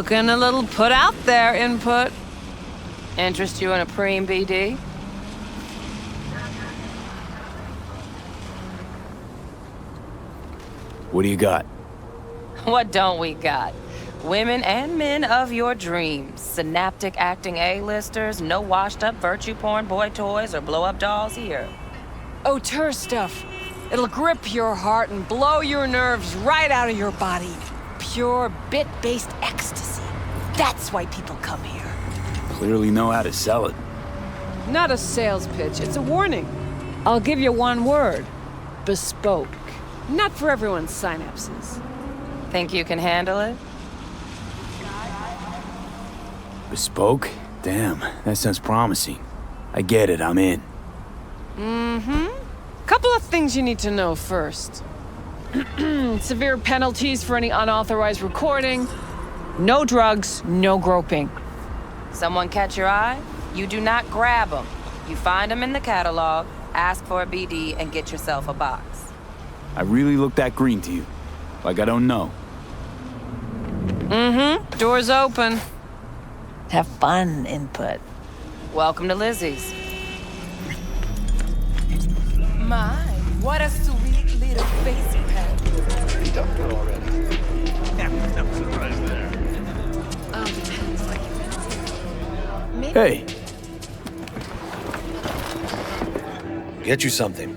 Looking a little put out there, input. Interest you in a preem, BD? What do you got? What don't we got? Women and men of your dreams. Synaptic acting A-listers, no washed-up virtue porn boy toys or blow-up dolls here. Auteur stuff. It'll grip your heart and blow your nerves right out of your body. Pure bit-based ecstasy. That's why people come here. Clearly know how to sell it. Not a sales pitch, it's a warning. I'll give you one word. Bespoke. Not for everyone's synapses. Think you can handle it? Bespoke? Damn, that sounds promising. I get it, I'm in. Couple of things you need to know first. Severe penalties for any unauthorized recording. No drugs, no groping. Someone catch your eye? You do not grab them. You find them in the catalog, ask for a BD, and get yourself a box. I really look that green to you. Like I don't know. Door's open. Have fun, input. Welcome to Lizzie's. My, what a sweet little face you have. Pretty dumped it already. No surprise there. Hey, Get you something.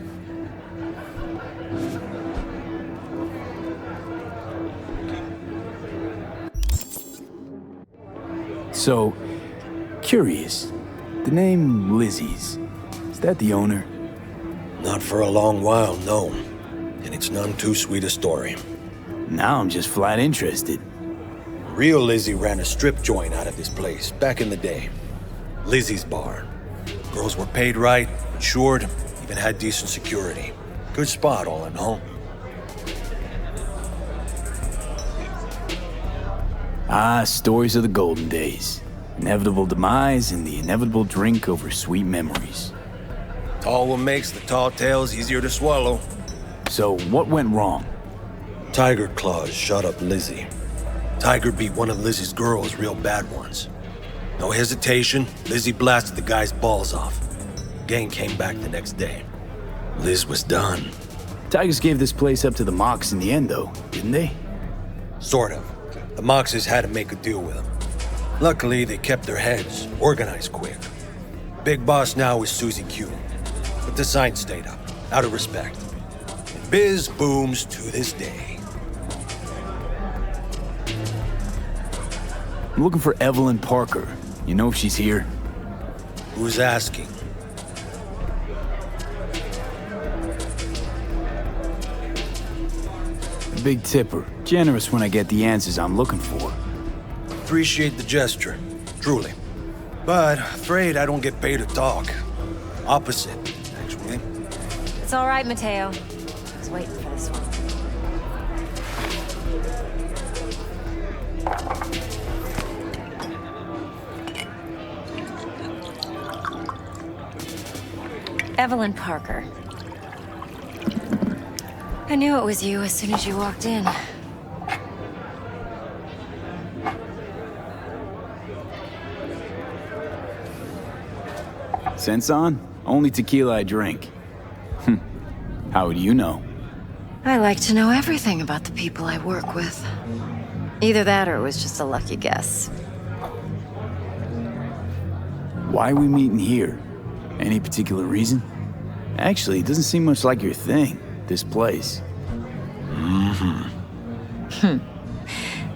so, curious. The name Lizzie's, is that the owner? Not for a long while, no. And it's none too sweet a story. Now I'm just flat interested. Real Lizzie ran a strip joint out of this place back in the day. Lizzie's Bar. Girls were paid right, insured, even had decent security. Good spot, all in all. Ah, stories of the golden days. Inevitable demise and the inevitable drink over sweet memories. Tall what makes the tall tales easier to swallow. So, what went wrong? Tiger Claws shot up Lizzie. Tiger beat one of Lizzie's girls, real bad ones. No hesitation, Lizzie blasted the guy's balls off. Gang came back the next day. Liz was done. Tigers gave this place up to the Mox in the end, though, didn't they? Sort of. The Moxes had to make a deal with them. Luckily, they kept their heads, organized quick. Big boss now is Susie Q. But the sign stayed up, out of respect. And biz booms to this day. I'm looking for Evelyn Parker. You know if she's here? Who's asking? A big tipper. Generous when I get the answers I'm looking for. Appreciate the gesture, truly. But afraid I don't get paid to talk. Opposite, actually. It's all right, Mateo. I was waiting for this one. Evelyn Parker. I knew it was you as soon as you walked in. Sense on? Only tequila I drink. How would you know? I like to know everything about the people I work with. Either that or it was just a lucky guess. Why are we meeting here? Any particular reason? Actually, it doesn't seem much like your thing, this place.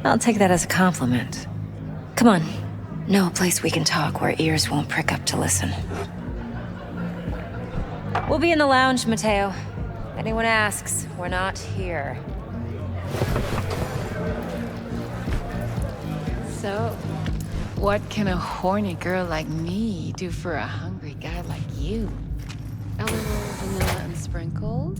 I'll take that as a compliment. Come on. Know a place we can talk where ears won't prick up to listen. We'll be in the lounge, Mateo. If anyone asks, we're not here. So, what can a horny girl like me do for a hungry guy like you? A little vanilla and sprinkles?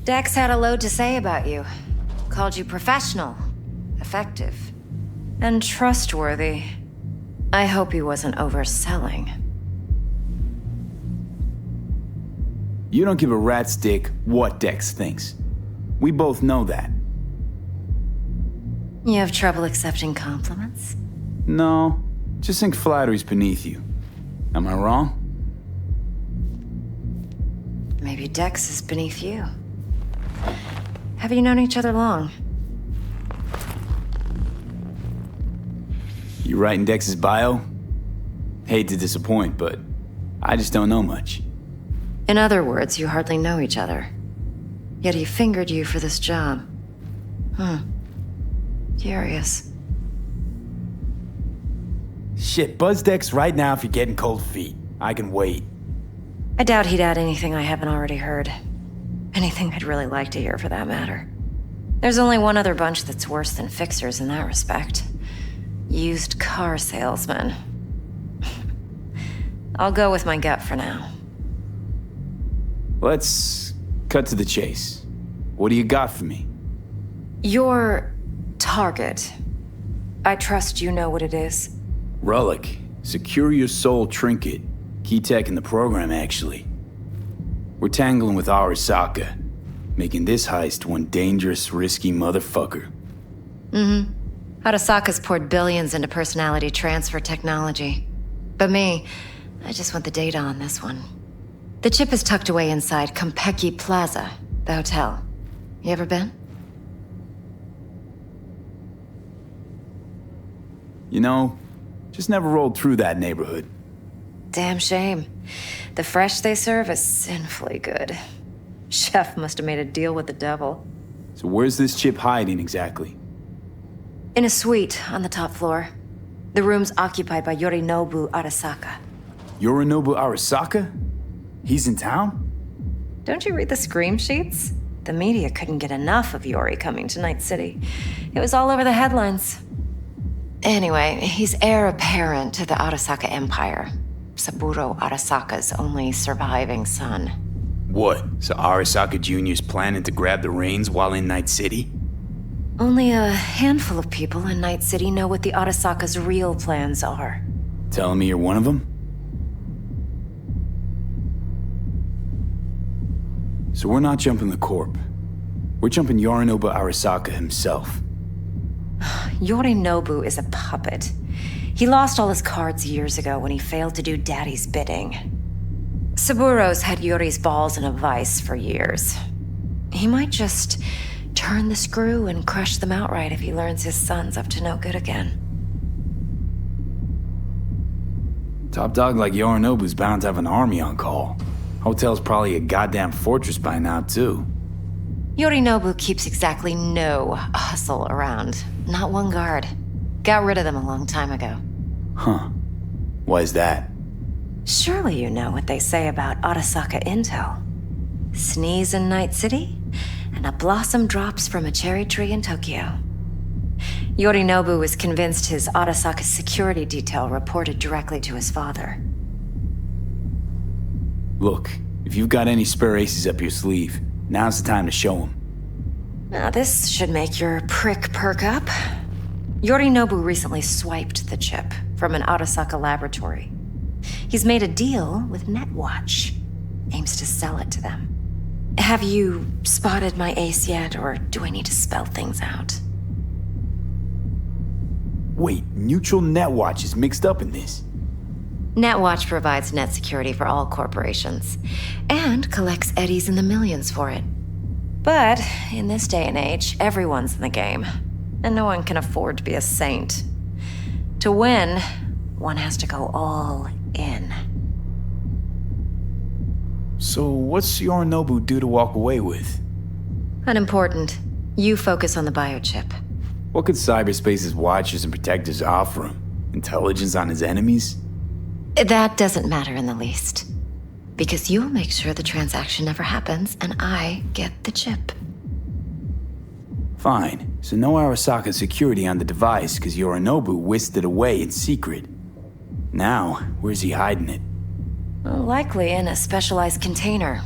Dex had a load to say about you. called you professional, effective, and trustworthy. I hope he wasn't overselling. You don't give a rat's dick what Dex thinks. We both know that. You have trouble accepting compliments? No, just think flattery's beneath you. Am I wrong? Maybe Dex is beneath you. Have you known each other long? You writing Dex's bio? Hate to disappoint, but I just don't know much. In other words, you hardly know each other. Yet he fingered you for this job. Curious. Shit, buzz Dex right now if you're getting cold feet. I can wait. I doubt he'd add anything I haven't already heard. Anything I'd really like to hear, for that matter. There's only one other bunch that's worse than fixers in that respect. Used car salesmen. I'll go with my gut for now. Let's cut to the chase. What do you got for me? Your target. I trust you know what it is. Relic. Secure your soul trinket. Key tech in the program, actually. We're tangling with Arasaka, making this heist one dangerous, risky motherfucker. Arasaka's poured billions into personality transfer technology. But me, I just want the data on this one. The chip is tucked away inside Kompeki Plaza, the hotel. You ever been? You know, just never rolled through that neighborhood. Damn shame. The fresh they serve is sinfully good. Chef must have made a deal with the devil. So where's this chip hiding exactly? In a suite on the top floor. The room's occupied by Yorinobu Arasaka. Yorinobu Arasaka? He's in town? Don't you read the scream sheets? The media couldn't get enough of Yori coming to Night City. It was all over the headlines. Anyway, he's heir apparent to the Arasaka Empire. Saburo Arasaka's only surviving son. What? So Arasaka Jr.'s planning to grab the reins while in Night City? Only a handful of people in Night City know what the Arasaka's real plans are. Telling me you're one of them? So we're not jumping the corp. We're jumping Yorinobu Arasaka himself. Yorinobu is a puppet. He lost all his cards years ago when he failed to do Daddy's bidding. Saburo's had Yori's balls in a vice for years. He might just turn the screw and crush them outright if he learns his son's up to no good again. Top dog like Yorinobu's bound to have an army on call. Hotel's probably a goddamn fortress by now, too. Yorinobu keeps exactly no hustle around. Not one guard. Got rid of them a long time ago. Huh. Why is that? Surely you know what they say about Arasaka intel. Sneeze in Night City, and a blossom drops from a cherry tree in Tokyo. Yorinobu was convinced his Arasaka security detail reported directly to his father. Look, if you've got any spare aces up your sleeve, now's the time to show them. Now this should make your prick perk up. Yorinobu recently swiped the chip from an Arasaka laboratory. He's made a deal with Netwatch. Aims to sell it to them. Have you spotted my ace yet, or do I need to spell things out? Wait, Neutral Netwatch is mixed up in this. Netwatch provides net security for all corporations, and collects eddies in the millions for it. But in this day and age, everyone's in the game, and no one can afford to be a saint. To win, one has to go all in. So what's Yorinobu due to walk away with? Unimportant. You focus on the biochip. What could cyberspace's watchers and protectors offer him? Intelligence on his enemies? That doesn't matter in the least. Because you'll make sure the transaction never happens, and I get the chip. Fine. So no Arasaka security on the device because Yorinobu whisked it away in secret. Now, where's he hiding it? Likely in a specialized container.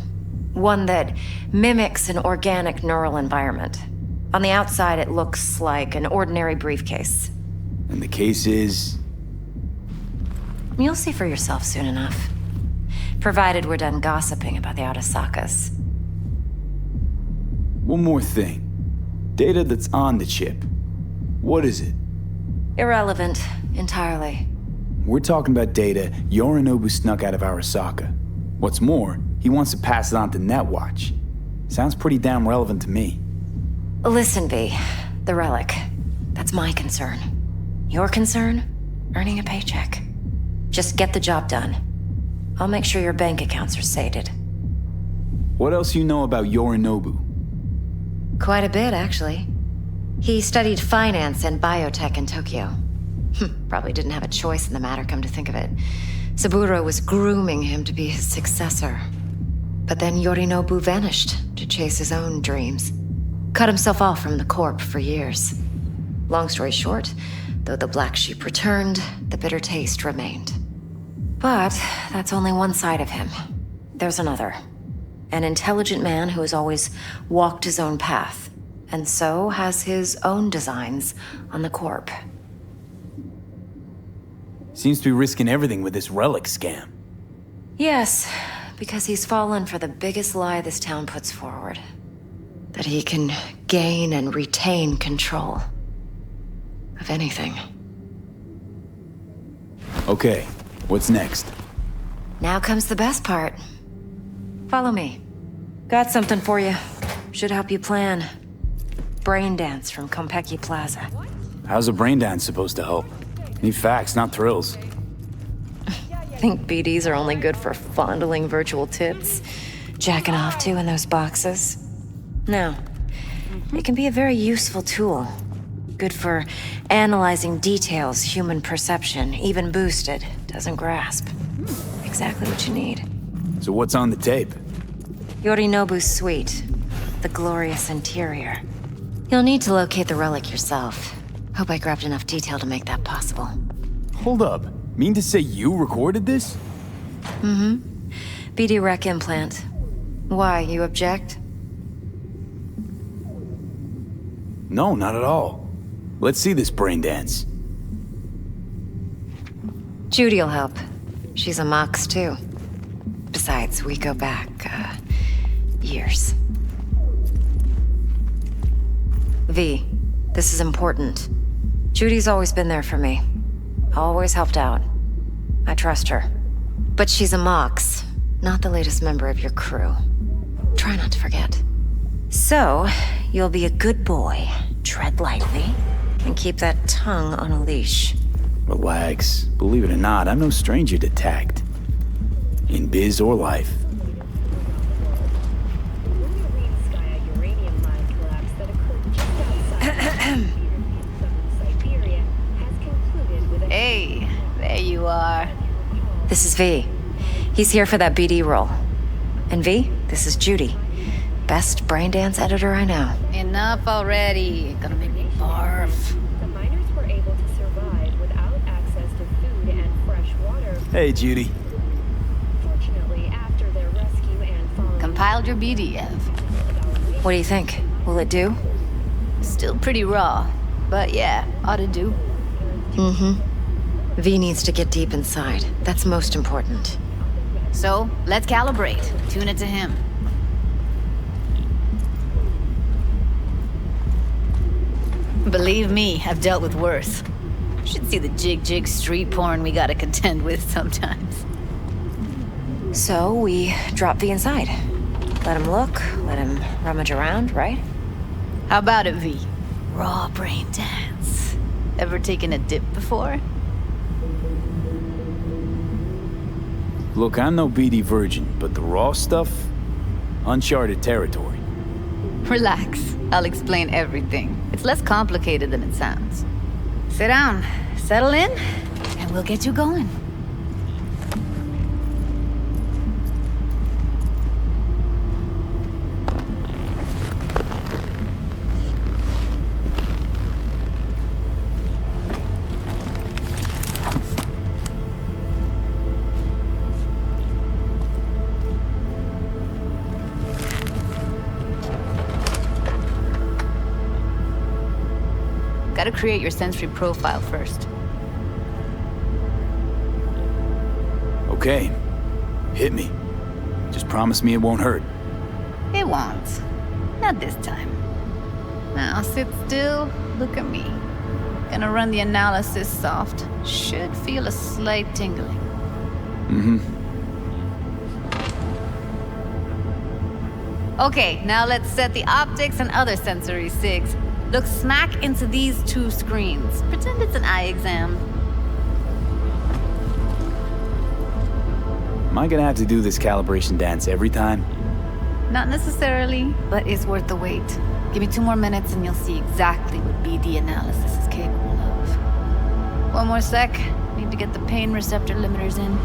One that mimics an organic neural environment. On the outside, it looks like an ordinary briefcase. And the case is... You'll see for yourself soon enough. Provided we're done gossiping about the Arasakas. One more thing. Data that's on the chip. What is it? Irrelevant, entirely. We're talking about data Yorinobu snuck out of Arasaka. What's more, he wants to pass it on to Netwatch. Sounds pretty damn relevant to me. Listen, V. The relic. That's my concern. Your concern? Earning a paycheck. Just get the job done. I'll make sure your bank accounts are sated. What else you know about Yorinobu? Quite a bit, actually. He studied finance and biotech in Tokyo. Probably didn't have a choice in the matter, come to think of it. Saburo was grooming him to be his successor. But then Yorinobu vanished to chase his own dreams. Cut himself off from the Corp for years. Long story short, though the black sheep returned, the bitter taste remained. But that's only one side of him. There's another. An intelligent man who has always walked his own path, and so has his own designs on the Corp. Seems to be risking everything with this relic scam. Yes, because he's fallen for the biggest lie this town puts forward. That he can gain and retain control of anything. Okay, what's next? Now comes the best part. Follow me. Got something for you. Should help you plan. Brain dance from Konpeki Plaza. How's a brain dance supposed to help? Need facts, not thrills. Think BDs are only good for fondling virtual tits? Jacking off to in those boxes? No. It can be a very useful tool. Good for analyzing details human perception, even boosted, doesn't grasp. Exactly what you need. So what's on the tape? Yorinobu's suite. The glorious interior. You'll need to locate the relic yourself. Hope I grabbed enough detail to make that possible. Hold up. Mean to say you recorded this? BD rec implant. Why, you object? No, not at all. Let's see this brain dance. Judy'll help. She's a Mox, too. Besides, we go back, years. V, this is important. Judy's always been there for me. Always helped out. I trust her. But she's a Mox, not the latest member of your crew. Try not to forget. So, you'll be a good boy, tread lightly, and keep that tongue on a leash. Relax. Believe it or not, I'm no stranger to tact. In biz or life. Hey, there you are. This is V. He's here for that BD role. And V, this is Judy. Best brain dance editor I know. Enough already. Gonna make me barf. The miners were able to survive without access to food and fresh water. Hey, Judy. Fortunately, after their rescue and following... Compiled your BDF. What do you think? Will it do? Still pretty raw, but yeah, ought to do. V needs to get deep inside. That's most important. So, let's calibrate. Tune it to him. Believe me, I've dealt with worse. Should see the jig street porn we gotta contend with sometimes. So we drop V inside. Let him look, let him rummage around, right? How about it, V? Raw brain dance. Ever taken a dip before? Look, I'm no BD virgin, but the raw stuff? Uncharted territory. Relax. I'll explain everything. It's less complicated than it sounds. Sit down, settle in, and we'll get you going. Gotta create your sensory profile first. Okay. Hit me. Just promise me it won't hurt. It won't. Not this time. Now sit still, look at me. Gonna run the analysis soft. Should feel a slight tingling. Okay, now let's set the optics and other sensory sigs. Look smack into these two screens. Pretend it's an eye exam. Am I gonna have to do this calibration dance every time? Not necessarily, but it's worth the wait. Give me 2 more minutes and you'll see exactly what BD analysis is capable of. 1 more sec. Need to get the pain receptor limiters in.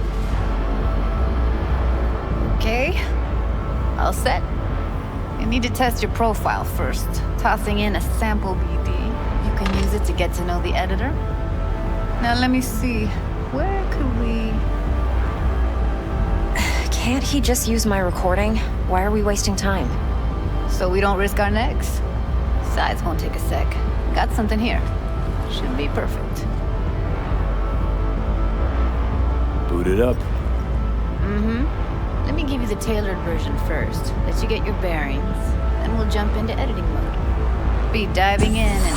Okay. All set. You need to test your profile first. Tossing in a sample BD. You can use it to get to know the editor. Now let me see. Where could we... Can't he just use my recording? Why are we wasting time? So we don't risk our necks. Sides won't take a sec. Got something here. Should be perfect. Boot it up. Let me give you the tailored version first. Let you get your bearings. Then we'll jump into editing mode. Be diving in and...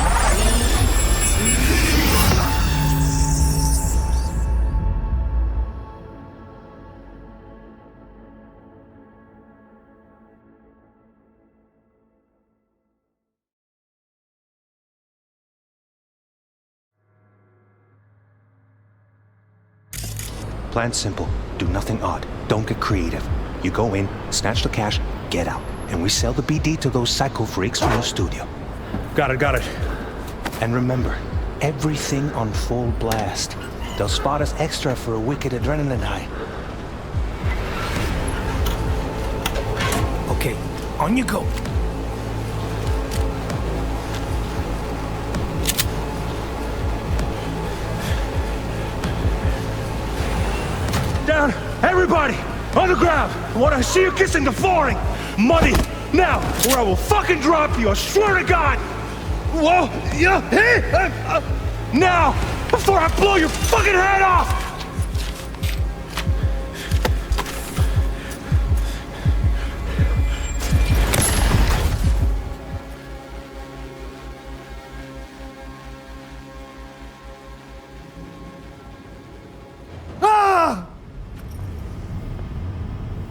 Plan's simple. Do nothing odd. Don't get creative. You go in, snatch the cash, get out. And we sell the BD to those psycho freaks from the studio. Got it. And remember, everything on full blast. They'll spot us extra for a wicked adrenaline high. Okay, on you go. Down! Everybody! On the ground! I want to see you kissing the flooring! Muddy! Now! Or I will fucking drop you! I swear to God! Whoa! Yeah! Hey! Now! Before I blow your fucking head off!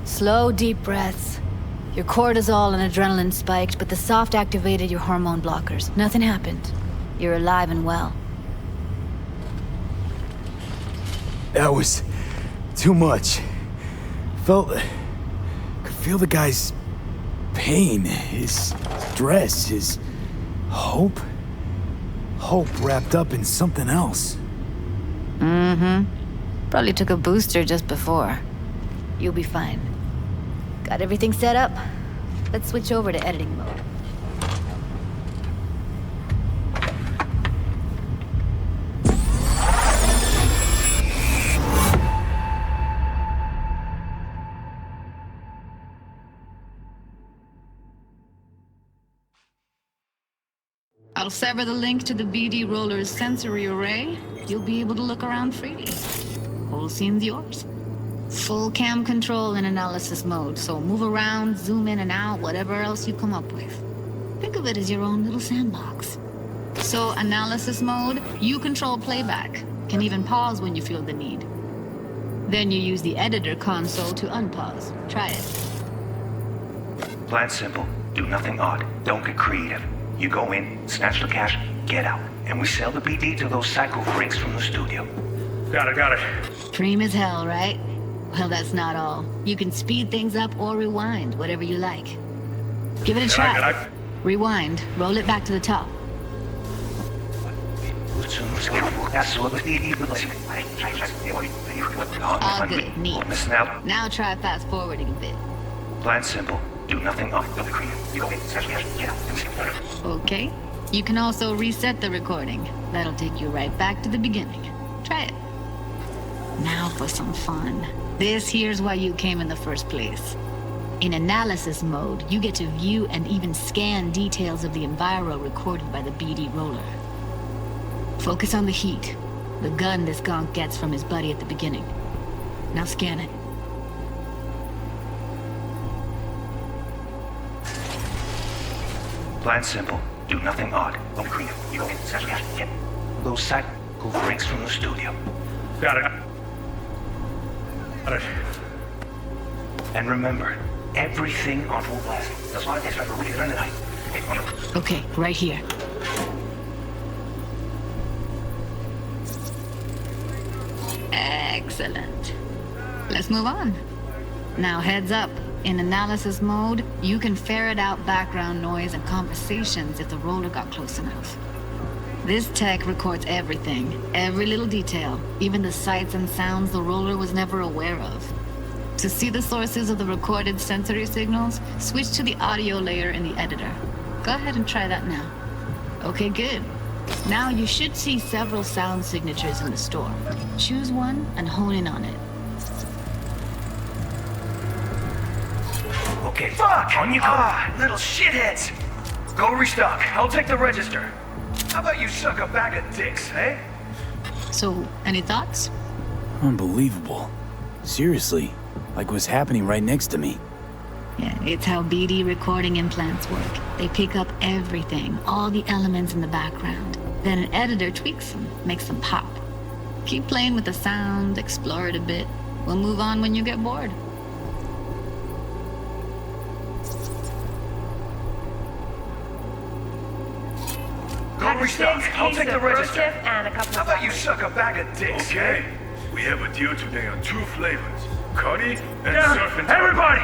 Slow, deep breaths. Your cortisol and adrenaline spiked, but the soft activated your hormone blockers. Nothing happened. You're alive and well. That was too much. Could feel the guy's pain, his stress, his hope. Hope wrapped up in something else. Probably took a booster just before. You'll be fine. Got everything set up? Let's switch over to editing mode. I'll sever the link to the BD Roller's sensory array. You'll be able to look around freely. Whole scene's yours. Full cam control in analysis mode, so move around, zoom in and out, whatever else you come up with. Think of it as your own little sandbox. So analysis mode, you control playback. Can even pause when you feel the need. Then you use the editor console to unpause. Try it. Plan's simple. Do nothing odd. Don't get creative. You go in, snatch the cash, get out. And we sell the BD to those psycho freaks from the studio. Got it. Dream as hell, right? Well, that's not all. You can speed things up or rewind, whatever you like. Give it a try. Rewind. Roll it back to the top. All good. Neat. Now try fast forwarding a bit. Plan simple. Do nothing off the creative. You go in, snatch the cash, get out. Okay. You can also reset the recording. That'll take you right back to the beginning. Try it. Now for some fun. This here's why you came in the first place. In analysis mode, you get to view and even scan details of the enviro recorded by the BD roller. Focus on the heat. The gun this gonk gets from his buddy at the beginning. Now scan it. Plan simple. Do nothing odd. Don't creative. You go in, snatch cash, get those cycle freaks from the studio. Got it. Got it. And remember, everything on full blast. That's why this we're really good tonight. Okay, right here. Excellent. Let's move on. Now heads up. In analysis mode, you can ferret out background noise and conversations if the roller got close enough. This tech records everything, every little detail, even the sights and sounds the roller was never aware of. To see the sources of the recorded sensory signals, switch to the audio layer in the editor. Go ahead and try that now. Okay, good. Now you should see several sound signatures in the store. Choose one and hone in on it. Okay, fuck! On you go! Little shitheads! Go restock. I'll take the register. How about you suck a bag of dicks, eh? So, any thoughts? Unbelievable. Seriously, like what's happening right next to me. Yeah, it's how BD recording implants work. They pick up everything, all the elements in the background. Then an editor tweaks them, makes them pop. Keep playing with the sound, explore it a bit. We'll move on when you get bored. Go restock. I'll take the register. And a couple How about you suck a bag of dicks, Okay. We have a deal today on 2 flavors. Cuddy and surf and everybody!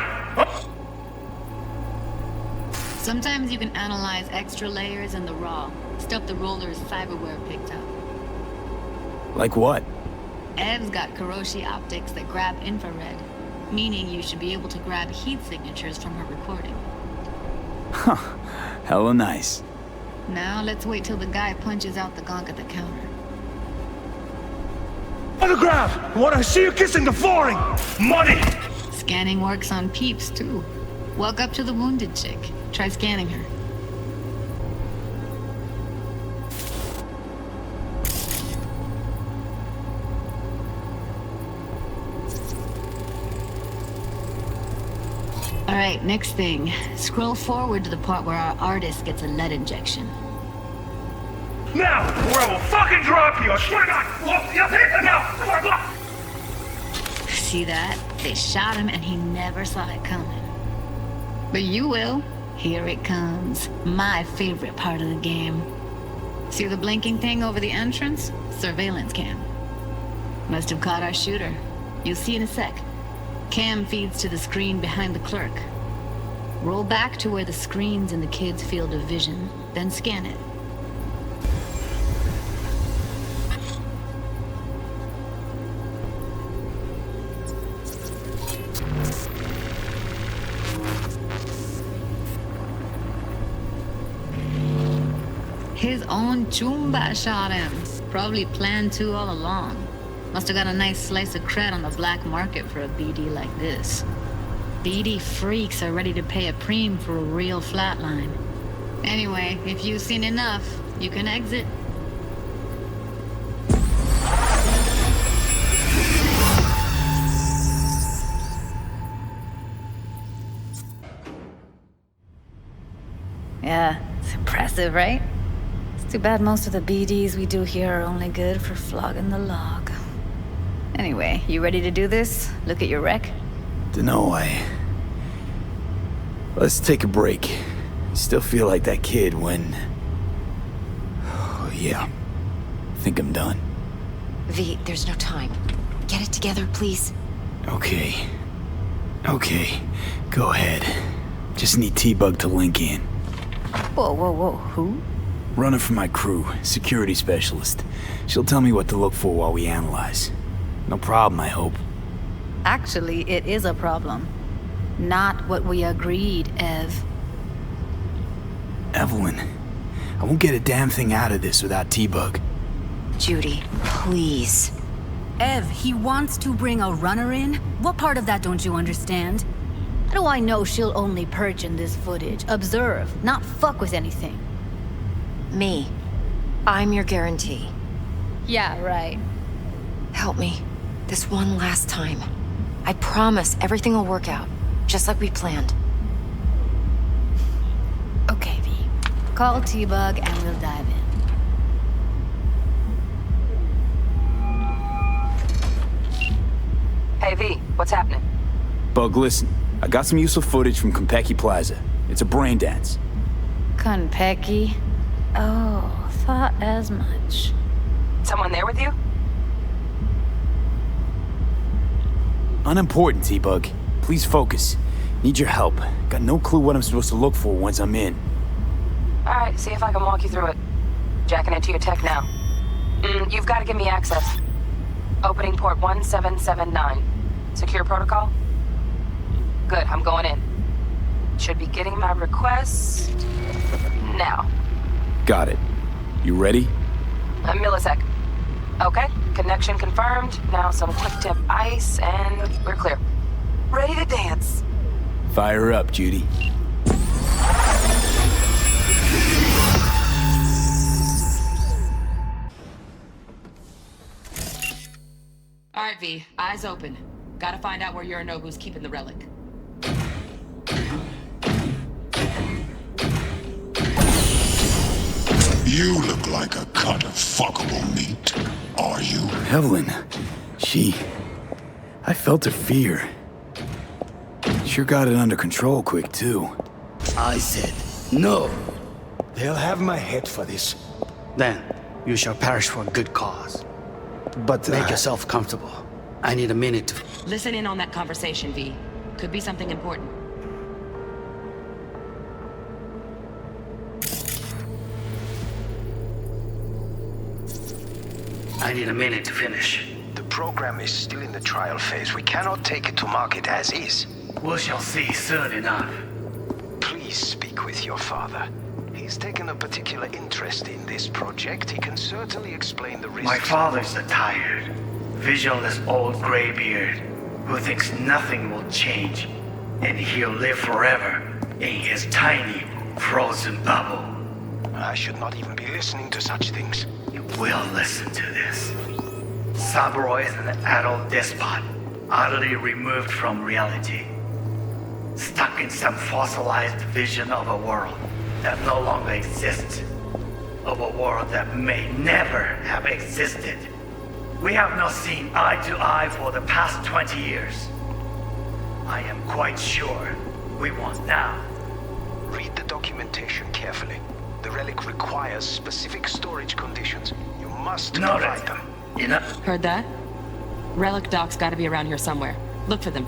Sometimes you can analyze extra layers in the raw, stuff the roller's cyberware picked up. Like what? Ev's got Kiroshi optics that grab infrared, meaning you should be able to grab heat signatures from her recording. Huh. Hella nice. Now let's wait till the guy punches out the gonk at the counter. Autograph! I want to see you kissing the flooring! Money! Scanning works on peeps, too. Walk up to the wounded chick. Try scanning her. Alright, next thing. Scroll forward to the part where our artist gets a lead injection. Now, or I will fucking drop you! I swear to God! Look, you hit him now! Come on, look! See that? They shot him and he never saw it coming. But you will. Here it comes. My favorite part of the game. See the blinking thing over the entrance? Surveillance cam. Must have caught our shooter. You'll see in a sec. Cam feeds to the screen behind the clerk. Roll back to where the screen's in the kid's field of vision, then scan it. His own Chumba shot him. Probably planned to all along. Must have got a nice slice of cred on the black market for a BD like this. BD freaks are ready to pay a preem for a real flatline. Anyway, if you've seen enough, you can exit. Yeah, it's impressive, right? It's too bad most of the BDs we do here are only good for flogging the log. Anyway, you ready to do this? Look at your rec? Dunno, Let's take a break. Still feel like that kid when... Oh, yeah. Think I'm done. V, there's no time. Get it together, please. Okay. Go ahead. Just need T-Bug to link in. Whoa. Who? Runner for my crew, security specialist. She'll tell me what to look for while we analyze. No problem, I hope. Actually, it is a problem. Not what we agreed, Ev. Evelyn, I won't get a damn thing out of this without T-Bug. Judy, please. Ev, he wants to bring a runner in? What part of that don't you understand? How do I know she'll only perch in this footage, observe, not fuck with anything? Me. I'm your guarantee. Yeah, right. Help me. This one last time. I promise everything will work out, just like we planned. Okay, V. Call T-Bug and we'll dive in. Hey, V, what's happening? Bug, listen. I got some useful footage from Konpeki Plaza. It's a brain dance. Konpeki? Oh, thought as much. Someone there with you? Unimportant, T-Bug. Please focus. Need your help. Got no clue what I'm supposed to look for once I'm in. Alright, see if I can walk you through it. Jacking into your tech now. You've got to give me access. Opening port 1779. Secure protocol? Good, I'm going in. Should be getting my request now. Got it. You ready? A millisec. Okay, connection confirmed. Now some quick tip ice and we're clear. Ready to dance. Fire up, Judy. Alright, V, eyes open. Gotta find out where Yorinobu's keeping the relic. You look like a cut of fuckable meat. Are you? Evelyn. I felt her fear. Sure got it under control quick, too. I said, no. They'll have my head for this. Then, you shall perish for a good cause. But make yourself comfortable. I need a minute to... Listen in on that conversation, V. Could be something important. I need a minute to finish. The program is still in the trial phase. We cannot take it to market as is. We shall see soon enough. Please speak with your father. He's taken a particular interest in this project. He can certainly explain the risks. My father's a tired, visionless old graybeard who thinks nothing will change, and he'll live forever in his tiny, frozen bubble. I should not even be listening to such things. You will listen to this. Saburo is an adult despot, utterly removed from reality. Stuck in some fossilized vision of a world that no longer exists. Of a world that may never have existed. We have not seen eye to eye for the past 20 years. I am quite sure we won't now. Read the documentation carefully. The relic requires specific storage conditions. You must provide them. Heard that? Relic docs gotta be around here somewhere. Look for them.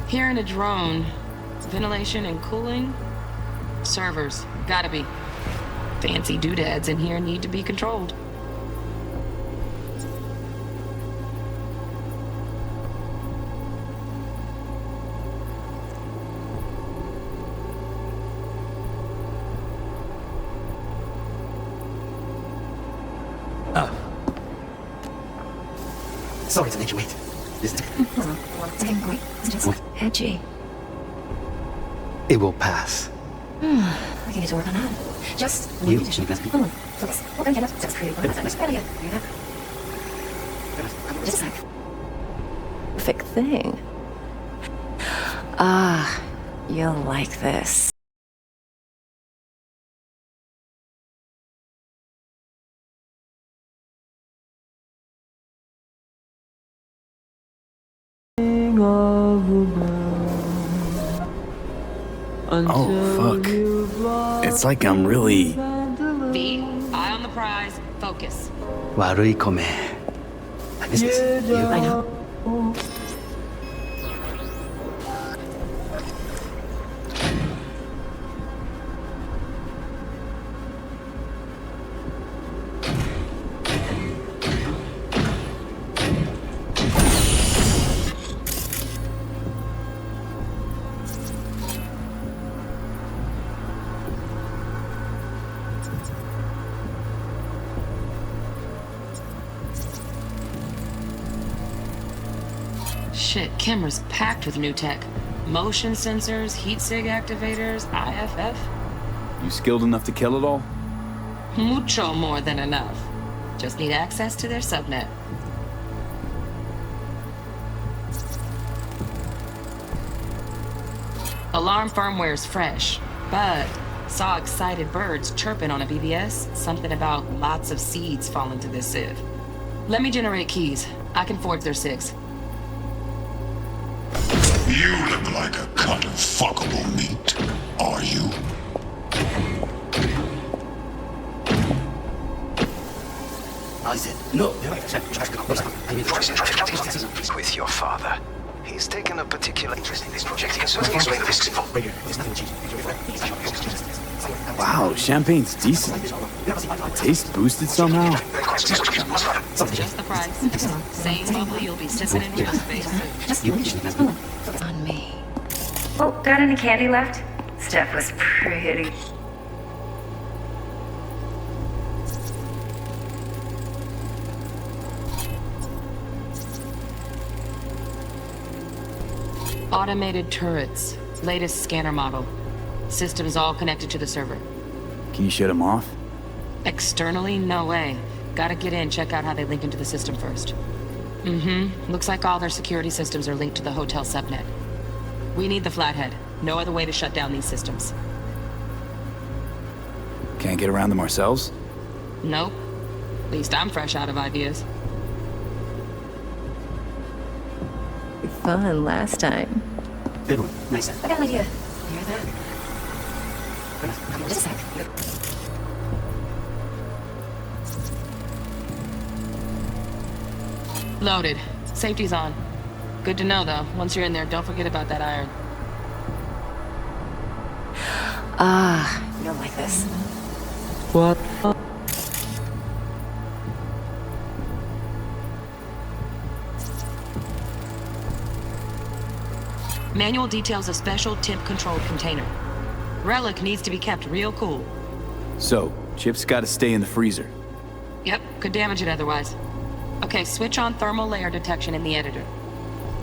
Here in a drone, ventilation and cooling, servers, gotta be. Fancy doodads in here need to be controlled. Sorry to make you wait. Edgy. It will pass. We can get to work on that. Just You. focus. Open canvas. Just create. Just a sec. Perfect thing. Ah, you'll like this. Oh, fuck. It's like I'm really... V, eye on the prize. Focus. Warui kome. I miss this. You. I know. Shit, camera's packed with new tech. Motion sensors, heat sig activators, IFF. You skilled enough to kill it all? Mucho more than enough. Just need access to their subnet. Alarm firmware's fresh, but saw excited birds chirping on a BBS. Something about lots of seeds falling to this sieve. Let me generate keys. I can forge their SIGs. You look like a cut of fuckable meat. Are you? I said, no. With your father. He's taken a particular interest in this project. He can certainly explain the risks involved. Wow, champagne's decent. The taste boosted somehow. Just the price. Same bubble you'll be sipping in real space. On me. Oh, got any candy left? Stuff was pretty. Automated turrets. Latest scanner model. Systems all connected to the server. Can you shut them off? Externally, no way. Gotta get in, check out how they link into the system first. Looks like all their security systems are linked to the hotel subnet. We need the flathead. No other way to shut down these systems. Can't get around them ourselves? Nope. At least I'm fresh out of ideas. Fun last time. Good one. Nice. I got an idea. Hear that? Just a sec. Loaded. Safety's on. Good to know, though. Once you're in there, don't forget about that iron. Ah, you'll like this. What? Manual details a special temp-controlled container. Relic needs to be kept real cool. So, chips gotta stay in the freezer. Yep, could damage it otherwise. Okay, switch on thermal layer detection in the editor.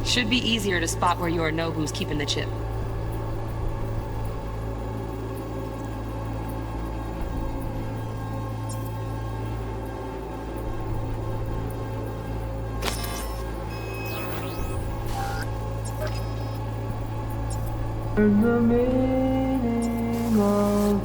Should be easier to spot where you or know who's keeping the chip. The meaning of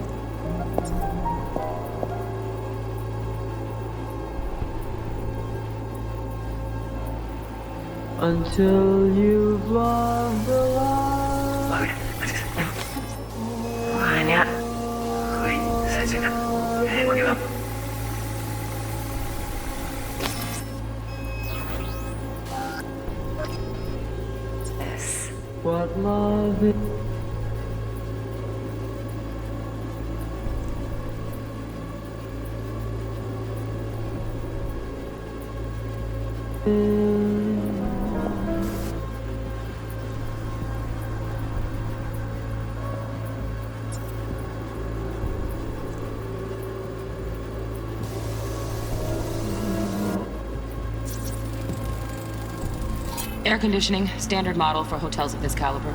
until you've loved the life. Banyak. Saya cakap, bagaimana? This. What love is. Air conditioning, standard model for hotels of this caliber.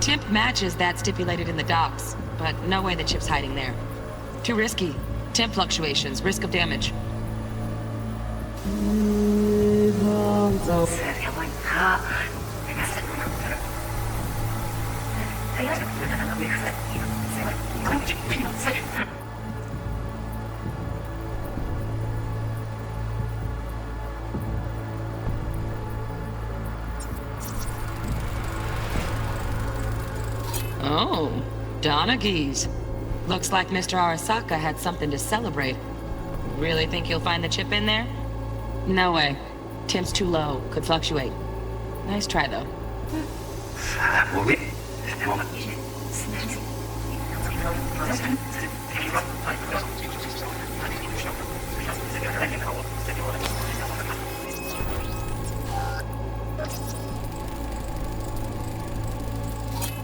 Temp matches that stipulated in the docs, but no way the chip's hiding there. Too risky. Temp fluctuations, risk of damage. Oh, Donaghy's. Looks like Mr. Arasaka had something to celebrate. Really think you'll find the chip in there? No way. Temp's too low. Could fluctuate. Nice try, though.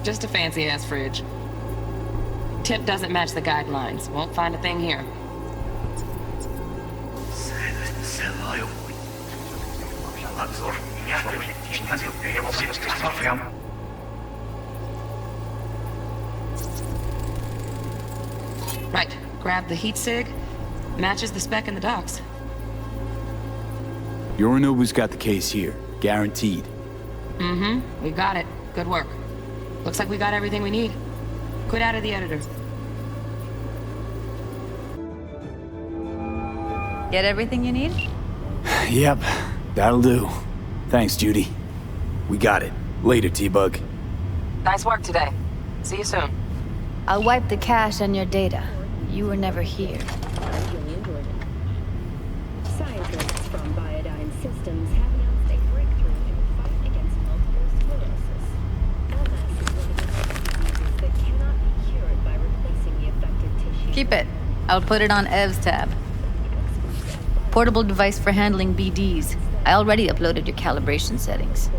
Just a fancy-ass fridge. Tip doesn't match the guidelines. Won't find a thing here. Right. Grab the heat sig. Matches the spec in the docs. Yorinobu's got the case here. Guaranteed. Mm-hmm. We got it. Good work. Looks like we got everything we need. Quit out of the editor. Get everything you need? Yep, that'll do. Thanks, Judy. We got it. Later, T-Bug. Nice work today. See you soon. I'll wipe the cache on your data. You were never here. Scientists from Biodyne Systems have announced a breakthrough in the fight against multiple sclerosis. MS is one of the diseases that cannot be cured by replacing the affected tissue. Keep it. I'll put it on Ev's tab. Portable device for handling BDs. I already uploaded your calibration settings.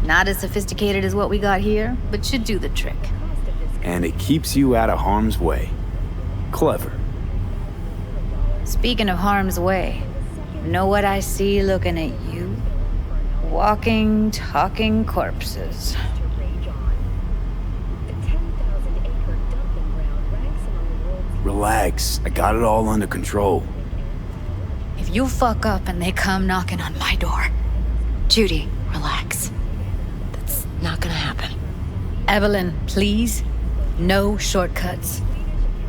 Not as sophisticated as what we got here, but should do the trick. And it keeps you out of harm's way. Clever. Speaking of harm's way, know what I see looking at you? Walking, talking corpses. Relax. I got it all under control. If you fuck up and they come knocking on my door. Judy, relax. That's not gonna happen. Evelyn, please. No shortcuts.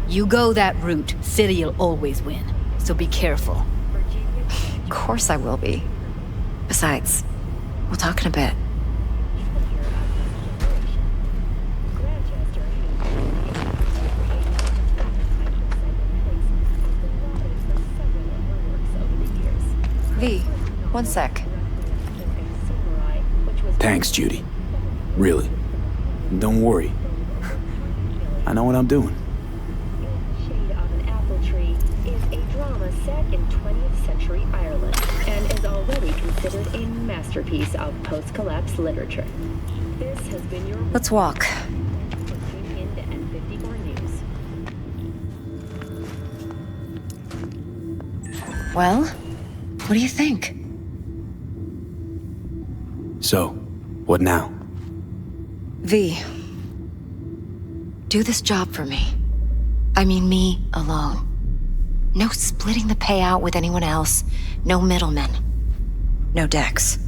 You go that route, City'll always win. So be careful. Of course I will be. Besides, we'll talk in a bit. V, one sec. Thanks, Judy. Really. Don't worry. I know what I'm doing. Shade of an Apple Tree is a drama set in 20th century Ireland and is already considered a masterpiece of post-collapse literature. This has been your... Let's walk. Tuning in to N54 News. Well, what do you think? So, what now? V, do this job for me. I mean me alone. No splitting the payout with anyone else. No middlemen. No Dex.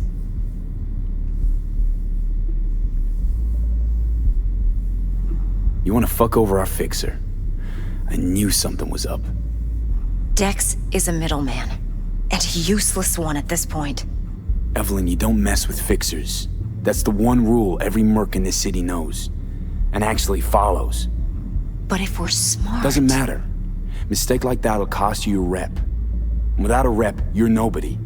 You want to fuck over our fixer? I knew something was up. Dex is a middleman. And a useless one at this point. Evelyn, you don't mess with fixers. That's the one rule every merc in this city knows. And actually follows. But if we're smart... Doesn't matter. Mistake like that'll cost you your rep. And without a rep, you're nobody.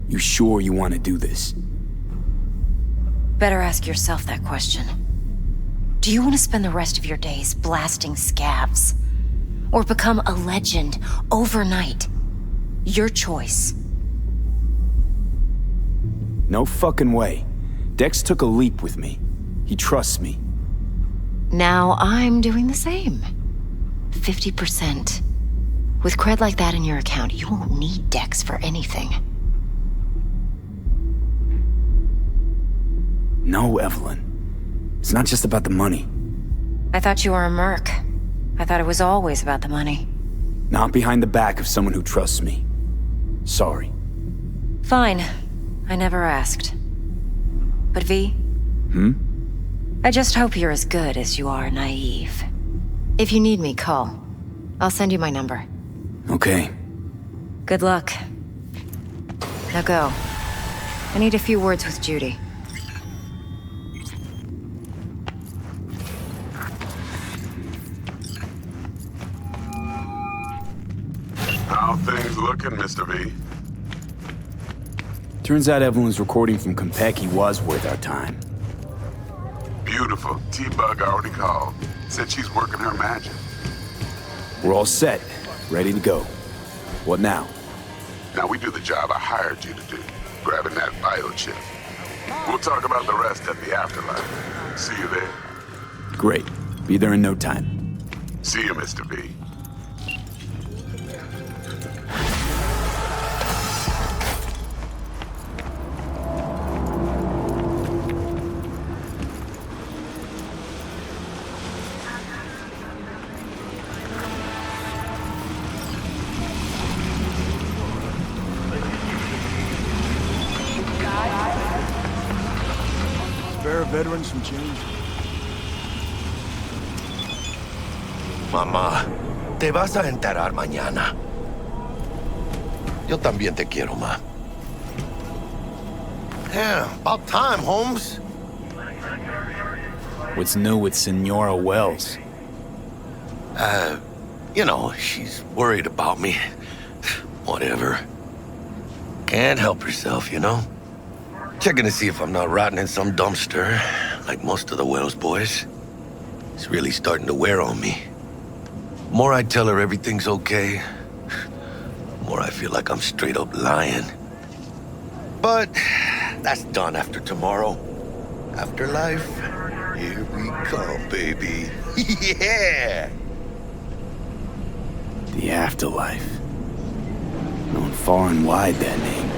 You sure you want to do this? Better ask yourself that question. Do you want to spend the rest of your days blasting scavs? Or become a legend overnight? Your choice. No fucking way. Dex took a leap with me. He trusts me. Now I'm doing the same. 50%. With cred like that in your account, you won't need Dex for anything. No, Evelyn. It's not just about the money. I thought you were a merc. I thought it was always about the money. Not behind the back of someone who trusts me. Sorry. Fine. I never asked. But V? I just hope you're as good as you are naive. If you need me, call. I'll send you my number. Okay. Good luck. Now go. I need a few words with Judy. How things looking, Mr. V? Turns out Evelyn's recording from Konpeki was worth our time. Beautiful. T-Bug already called. Said she's working her magic. We're all set. Ready to go. What now? Now we do the job I hired you to do. Grabbing that biochip. We'll talk about the rest at the afterlife. See you there. Great. Be there in no time. See you, Mr. V. Veterans some change. Mamá, te vas a enterar mañana. Yo también te quiero, ma. Yeah, about time, Holmes. What's new with Senora Wells? You know, she's worried about me. Whatever. Can't help herself, you know? Checking to see if I'm not rotting in some dumpster, like most of the Wells boys. It's really starting to wear on me. The more I tell her everything's okay, the more I feel like I'm straight up lying. But that's done after tomorrow. Afterlife, here we come, baby. Yeah! The afterlife. Known far and wide, that name.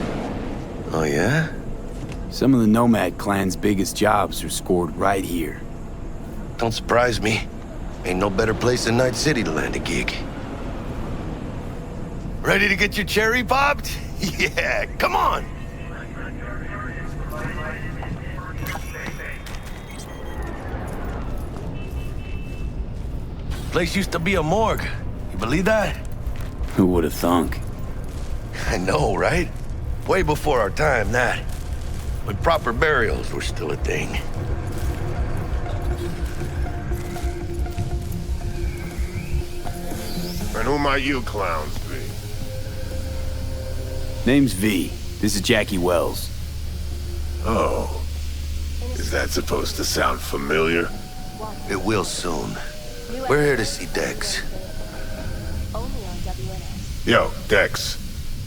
Oh, yeah? Some of the Nomad clan's biggest jobs are scored right here. Don't surprise me. Ain't no better place than Night City to land a gig. Ready to get your cherry popped? Yeah, come on! Place used to be a morgue. You believe that? Who would have thunk? I know, right? Way before our time, that. When proper burials were still a thing. And who might you clowns be? Name's V. This is Jackie Wells. Oh. Is that supposed to sound familiar? It will soon. We're here to see Dex. Yo, Dex.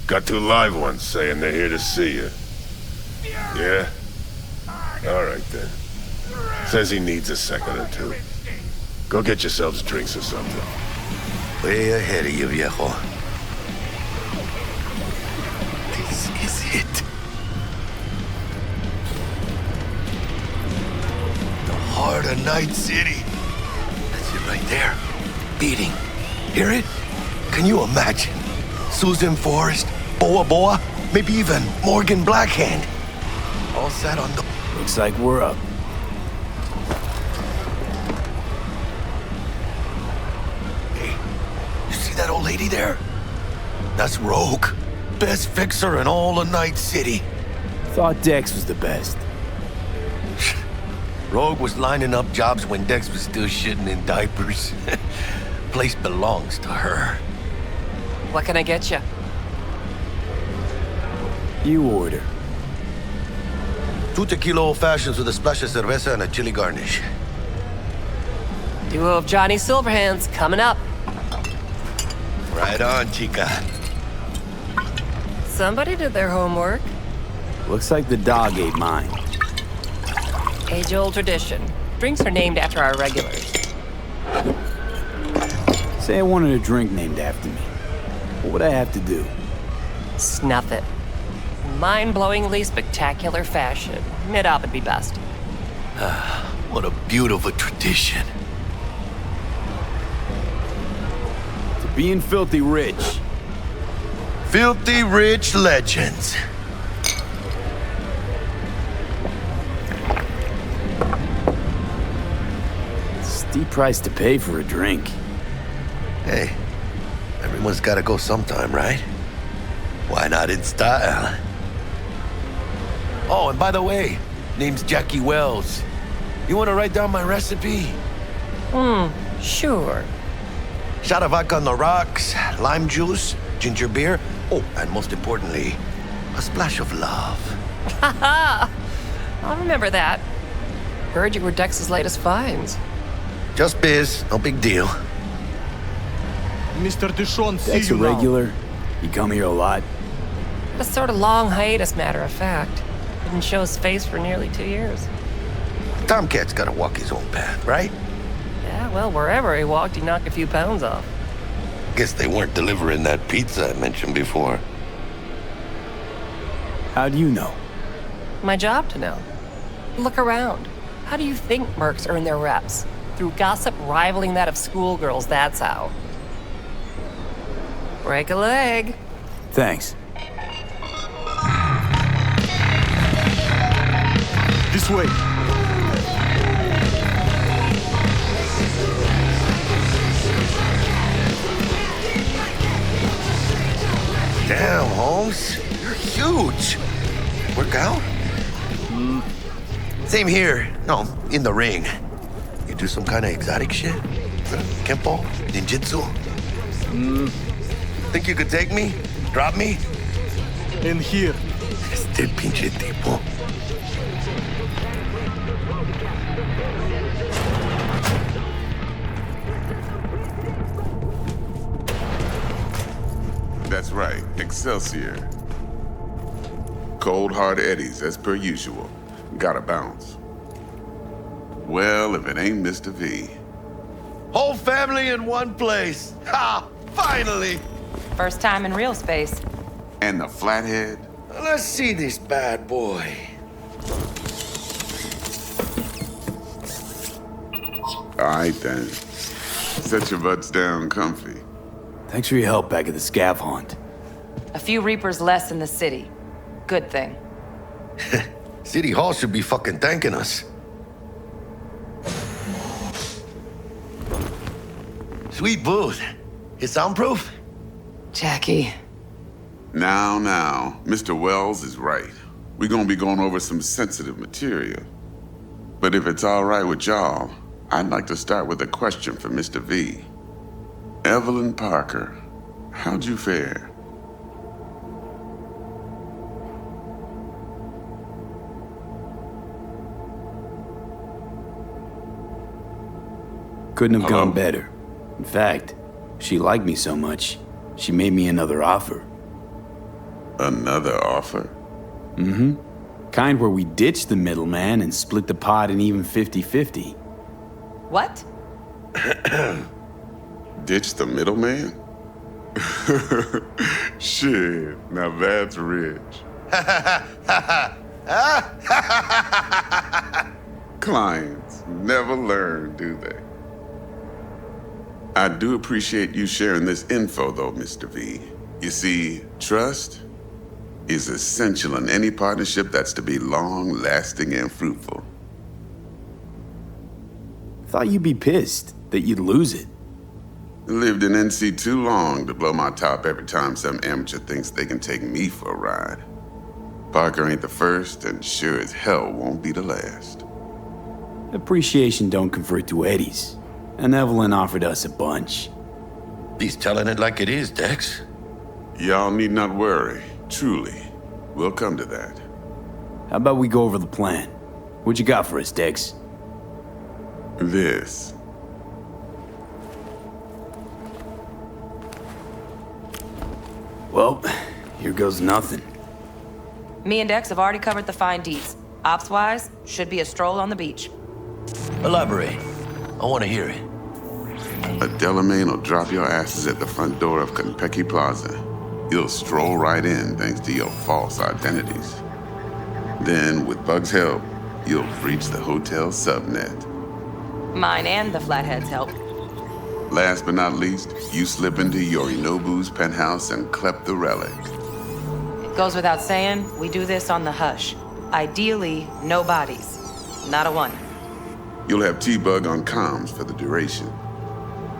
Got 2 live ones saying they're here to see you. Yeah? Alright then. Says he needs a second or 2. Go get yourselves drinks or something. Way ahead of you, viejo. This is it. The heart of Night City. That's it right there. Beating. Hear it? Can you imagine? Susan Forrest, Boa Boa, maybe even Morgan Blackhand. All sat on the... Looks like we're up. Hey, you see that old lady there? That's Rogue. Best fixer in all of Night City. Thought Dex was the best. Rogue was lining up jobs when Dex was still shitting in diapers. Place belongs to her. What can I get you? You order. 2 tequila old fashions with a splash of cerveza and a chili garnish. Duo of Johnny Silverhands coming up. Right on, chica. Somebody did their homework. Looks like the dog ate mine. Age-old tradition. Drinks are named after our regulars. Say I wanted a drink named after me. What would I have to do? Snuff it. Mind-blowingly spectacular fashion. Mid-op would be best. What a beautiful tradition. To being filthy rich. Filthy rich legends. Steep price to pay for a drink. Hey, everyone's gotta go sometime, right? Why not in style? Oh, and by the way, name's Jackie Wells. You wanna write down my recipe? Sure. Shot of vodka on the rocks, lime juice, ginger beer. Oh, and most importantly, a splash of love. Haha! I'll remember that. Heard you were Dex's latest finds. Just biz, no big deal. Mr. Dishon, see Dex a you now. regular? You come here a lot? A sort of long hiatus, matter of fact. Didn't show his face for nearly 2 years. Tomcat's gotta walk his own path, right? Yeah, well, wherever he walked, he knocked a few pounds off. Guess they weren't delivering that pizza I mentioned before. How do you know? My job to know. Look around. How do you think mercs earn their reps? Through gossip rivaling that of schoolgirls, that's how. Break a leg. Thanks. This way. Damn, Holmes. You're huge. Work out? Same here. No, in the ring. You do some kind of exotic shit? Kempo? Ninjutsu? Think you could take me? Drop me? In here. Este pinche tipo. That's right, Excelsior. Cold hard eddies, as per usual. Gotta bounce. Well, if it ain't Mr. V. Whole family in one place. Ha! Finally! First time in real space. And the flathead? Let's see this bad boy. All right, then. Set your butts down comfy. Thanks for your help back at the scav hunt. A few Reapers less in the city. Good thing. City Hall should be fucking thanking us. Sweet booth. It's soundproof? Jackie. Now, Mr. Wells is right. We're gonna be going over some sensitive material. But if it's all right with y'all, I'd like to start with a question for Mr. V. Evelyn Parker, how'd you fare? Couldn't have Hello? gone better. In fact, she liked me so much, she made me another offer. Another offer? Mm-hmm. Kind where we ditch the middleman and split the pot in even 50-50. What? Ditch the middleman? Shit, now that's rich. Clients never learn, do they? I do appreciate you sharing this info, though, Mr. V. You see, trust is essential in any partnership that's to be long-lasting and fruitful. Thought you'd be pissed that you'd lose it. Lived in NC too long to blow my top every time some amateur thinks they can take me for a ride. Parker ain't the first, and sure as hell won't be the last. Appreciation don't convert to eddies, and Evelyn offered us a bunch. He's telling it like it is, Dex. Y'all need not worry. Truly. We'll come to that. How about we go over the plan? What you got for us, Dex? This. Well, here goes nothing. Me and Dex have already covered the fine deeds. Ops-wise, should be a stroll on the beach. Elaborate. I want to hear it. A Delamain will drop your asses at the front door of Konpeki Plaza. You'll stroll right in thanks to your false identities. Then, with Bug's help, you'll breach the hotel subnet. Mine and the Flatheads help. Last but not least, you slip into Yorinobu's penthouse and clep the relic. It goes without saying, we do this on the hush. Ideally, no bodies. Not a one. You'll have T-Bug on comms for the duration.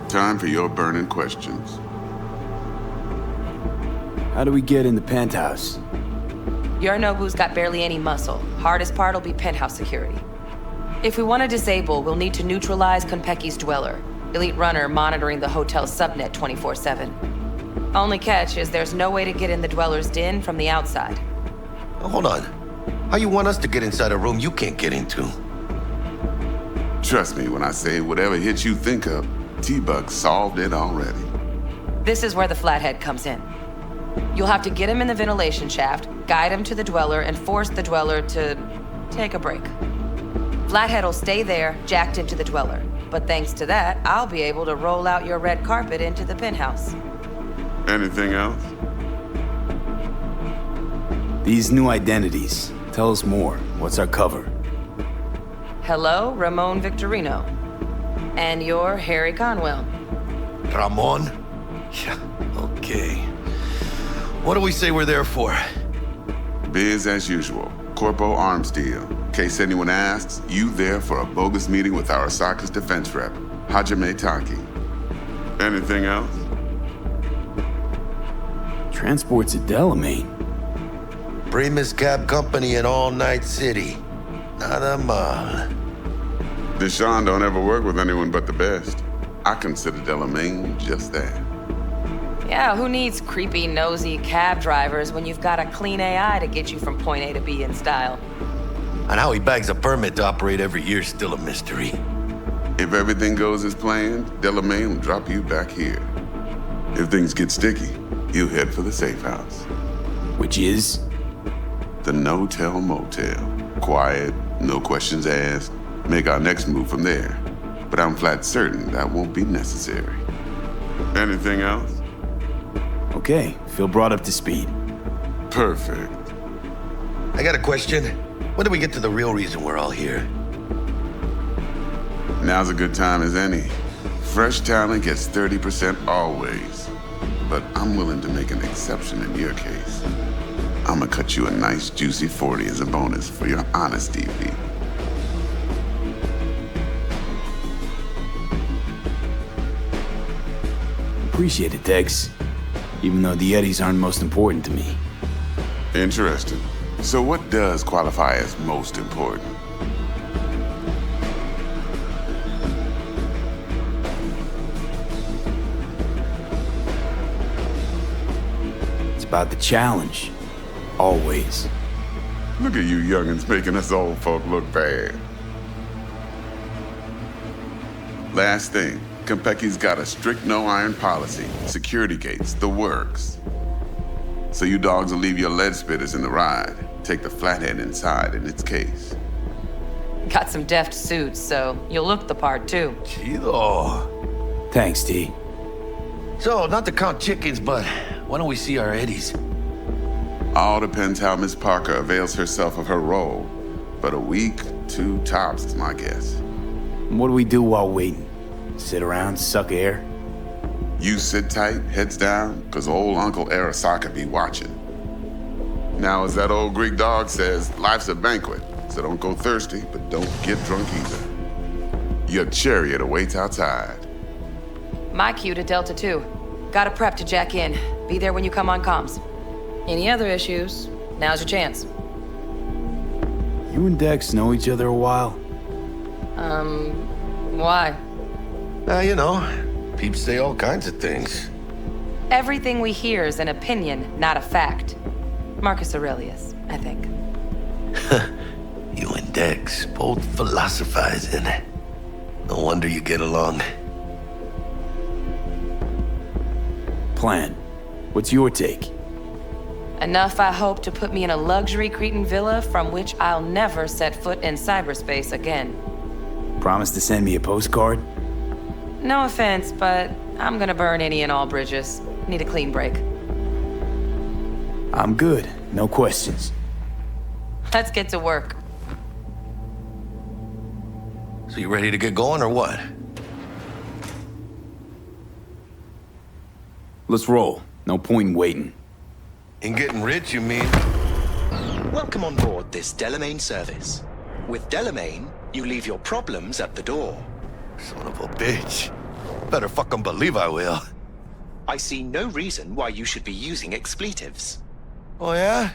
Time for your burning questions. How do we get in the penthouse? Yorinobu's got barely any muscle. Hardest part'll be penthouse security. If we want to disable, we'll need to neutralize Konpeki's dweller. Elite runner monitoring the hotel's subnet 24/7. Only catch is there's no way to get in the dweller's den from the outside. Hold on. How you want us to get inside a room you can't get into? Trust me when I say whatever hit you think of, T-Bug solved it already. This is where the Flathead comes in. You'll have to get him in the ventilation shaft, guide him to the dweller, and force the dweller to take a break. Flathead'll stay there, jacked into the dweller. But thanks to that, I'll be able to roll out your red carpet into the penthouse. Anything else? These new identities. Tell us more. What's our cover? Hello, Ramon Victorino. And you're Harry Conwell. Ramon? Yeah, okay. What do we say we're there for? Biz as usual. Corpo arms deal. In case anyone asks, you there for a bogus meeting with Arasaka's defense rep, Hajime Taki. Anything else? Transport's a Delamain. Primus Cab Company in All Night City. Nada mal. Deshaun don't ever work with anyone but the best. I consider Delamain just that. Yeah, who needs creepy, nosy cab drivers when you've got a clean AI to get you from point A to B in style? And how he bags a permit to operate every year is still a mystery. If everything goes as planned, Delamain will drop you back here. If things get sticky, he'll head for the safe house. Which is? The no-tell motel. Quiet, no questions asked. Make our next move from there. But I'm flat certain that won't be necessary. Anything else? Okay, feel brought up to speed. Perfect. I got a question. When do we get to the real reason we're all here? Now's a good time as any. Fresh talent gets 30% always. But I'm willing to make an exception in your case. I'm gonna cut you a nice juicy 40 as a bonus for your honesty, V. Appreciate it, Dex. Even though the Eddies aren't most important to me. Interesting. So what does qualify as most important? It's about the challenge. Always. Look at you youngins making us old folk look bad. Last thing, Konpeki's got a strict no-iron policy. Security gates, the works. So you dogs will leave your lead spitters in the ride. Take the Flathead inside in its case. Got some deft suits, so you'll look the part too. Chido. Thanks, T. So, not to count chickens, but why don't we see our Eddies? All depends how Miss Parker avails herself of her role. But a week, 2 tops is my guess. What do we do while waiting? Sit around, suck air? You sit tight, heads down, cause old Uncle Arasaka be watching. Now, as that old Greek dog says, life's a banquet, so don't go thirsty, but don't get drunk either. Your chariot awaits outside. My cue to Delta 2. Gotta prep to jack in. Be there when you come on comms. Any other issues? Now's your chance. You and Dex know each other a while? Why? You know, peeps say all kinds of things. Everything we hear is an opinion, not a fact. Marcus Aurelius, I think. You and Dex both philosophizing. No wonder you get along. Plan. What's your take? Enough, I hope, to put me in a luxury Cretan villa from which I'll never set foot in cyberspace again. Promise to send me a postcard? No offense, but I'm gonna burn any and all bridges. Need a clean break. I'm good. No questions. Let's get to work. So you ready to get going or what? Let's roll. No point in waiting. In getting rich, you mean? Welcome on board this Delamain service. With Delamain, you leave your problems at the door. Son of a bitch. Better fucking believe I will. I see no reason why you should be using expletives. Oh, yeah?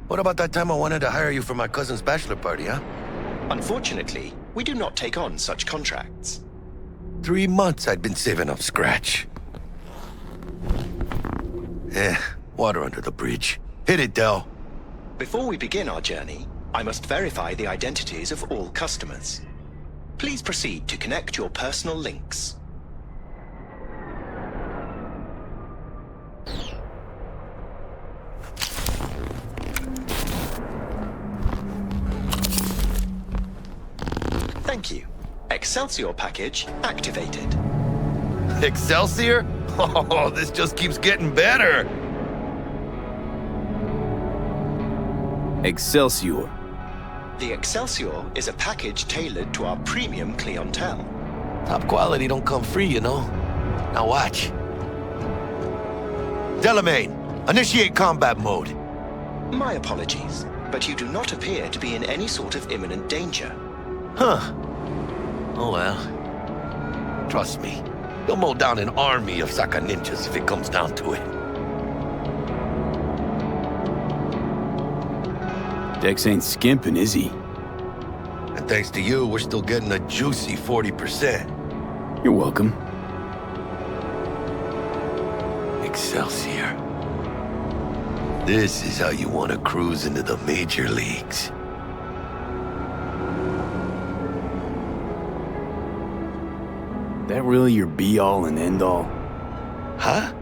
What about that time I wanted to hire you for my cousin's bachelor party, huh? Unfortunately, we do not take on such contracts. 3 months I'd been saving up scratch. Water under the bridge. Hit it, Del. Before we begin our journey, I must verify the identities of all customers. Please proceed to connect your personal links. Thank you. Excelsior package activated. Excelsior? Oh, this just keeps getting better. Excelsior. The Excelsior is a package tailored to our premium clientele. Top quality don't come free, you know. Now watch. Delamain, initiate combat mode. My apologies, but you do not appear to be in any sort of imminent danger. Huh. Oh well. Trust me, you'll mow down an army of Saka ninjas if it comes down to it. Dex ain't skimping, is he? And thanks to you, we're still getting a juicy 40%. You're welcome. Excelsior. This is how you want to cruise into the major leagues. That really your be-all and end-all? Huh?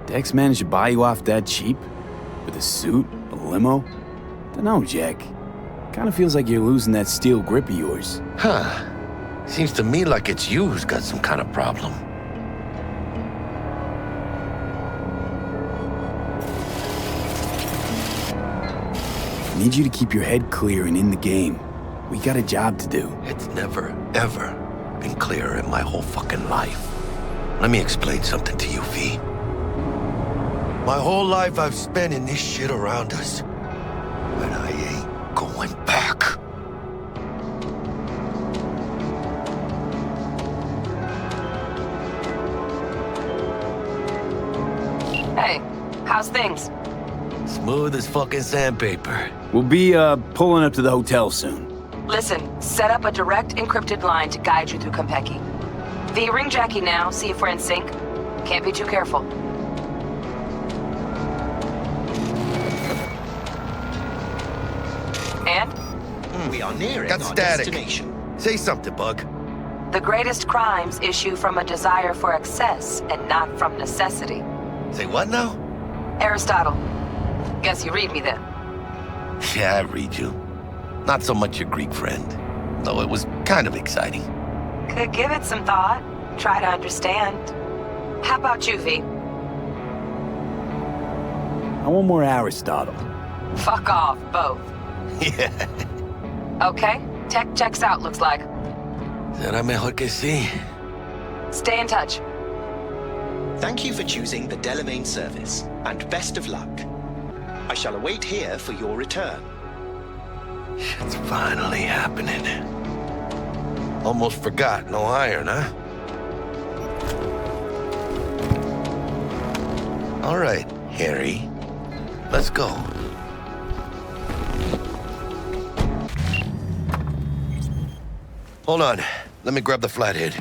Dex managed to buy you off that cheap? With a suit? A limo? Dunno, Jack. Kinda feels like you're losing that steel grip of yours. Huh. Seems to me like it's you who's got some kind of problem. I need you to keep your head clear and in the game. We got a job to do. It's never, ever been clearer in my whole fucking life. Let me explain something to you, V. My whole life I've spent in this shit around us. And I ain't going back. Hey, how's things? Smooth as fucking sandpaper. We'll be, pulling up to the hotel soon. Listen, set up a direct encrypted line to guide you through Konpeki. V, ring Jackie now, see if we're in sync. Can't be too careful. And? We are nearing Got our static. destination. Say something, Bug. The greatest crimes issue from a desire for excess and not from necessity. Say what now? Aristotle. Guess you read me then. Yeah, I read you. Not so much your Greek friend, though it was kind of exciting. Could give it some thought. Try to understand. How about you, V? I want more Aristotle. Fuck off, both. Yeah. Okay, tech checks out, looks like. Será mejor que sí. Stay in touch. Thank you for choosing the Delamain service, and best of luck. I shall await here for your return. Shit's finally happening. Almost forgot, no iron, huh? All right, Harry. Let's go. Hold on. Let me grab the flathead.